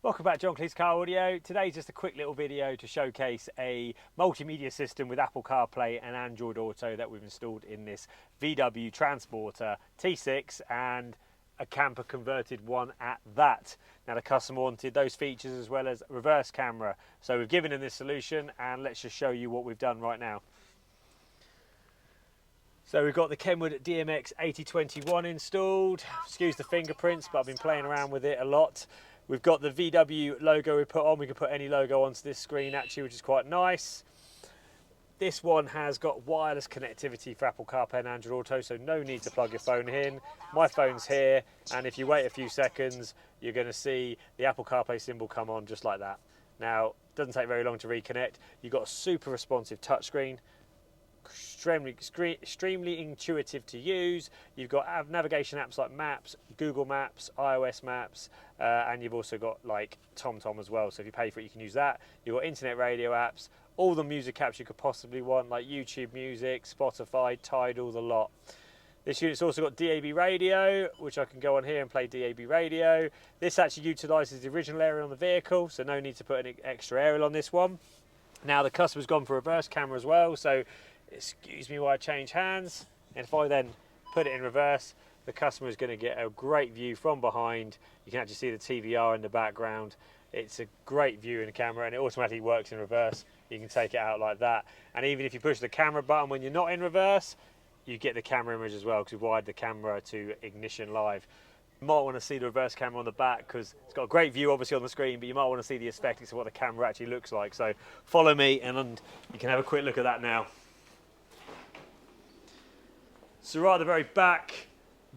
Welcome back, John Kleis Car Audio. Today's just a quick little video to showcase a multimedia system with Apple CarPlay and Android Auto that we've installed in this VW Transporter T6, and a camper converted one at that. Now the customer wanted those features as well as reverse camera, so we've given him this solution, and let's just show you what we've done right now. So we've got the KENWOOD DMX8021 installed. Excuse the fingerprints, but I've been playing around with it a lot. We've got the VW logo we put on. We can put any logo onto this screen actually, which is quite nice. This one has got wireless connectivity for Apple CarPlay and Android Auto, so no need to plug your phone in. My phone's here, and if you wait a few seconds, you're going to see the Apple CarPlay symbol come on just like that. Now, it doesn't take very long to reconnect. You've got a super responsive touchscreen, extremely intuitive to use. You've got navigation apps like Maps, Google Maps, iOS Maps, and you've also got like TomTom as well, so if you pay for it you can use that. You've got internet radio apps, all the music apps you could possibly want, like YouTube Music, Spotify, Tidal, the lot. This unit's also got DAB radio, which I can go on here and play DAB radio. This actually utilises the original aerial on the vehicle, so no need to put any extra aerial on this one. Now the customer's gone for reverse camera as well, so excuse me while I change hands, and if I then put it in reverse, the customer is going to get a great view from behind. You can actually see the TVR in the background. It's a great view in the camera, and it automatically works in reverse. You can take it out like that, and even if you push the camera button when you're not in reverse, you get the camera image as well, because we've wired the camera to ignition live. You might want to see the reverse camera on the back because it's got a great view obviously on the screen, but you might want to see the aesthetics of what the camera actually looks like. So follow me and you can have a quick look at that now. So right at the very back,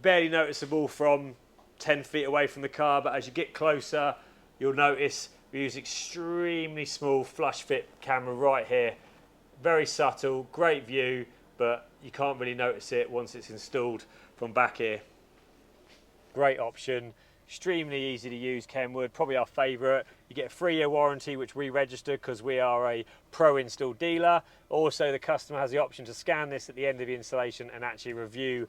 barely noticeable from 10 feet away from the car, but as you get closer, you'll notice we use extremely small flush fit camera right here. Very subtle, great view, but you can't really notice it once it's installed from back here. Great option, extremely easy to use, KENWOOD, probably our favourite. You get a 3-year warranty, which we register because we are a pro install dealer. Also, the customer has the option to scan this at the end of the installation and actually review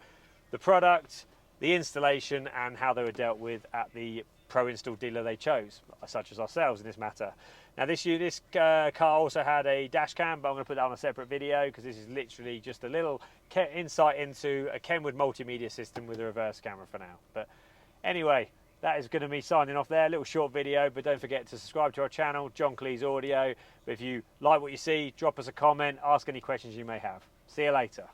the product, the installation, and how they were dealt with at the pro install dealer they chose, such as ourselves in this matter. Now this car also had a dash cam, but I'm going to put that on a separate video because this is literally just a little insight into a KENWOOD multimedia system with a reverse camera for now. But anyway, that is going to be signing off there. A little short video, but don't forget to subscribe to our channel, John Kleis Audio. But if you like what you see, drop us a comment, ask any questions you may have. See you later.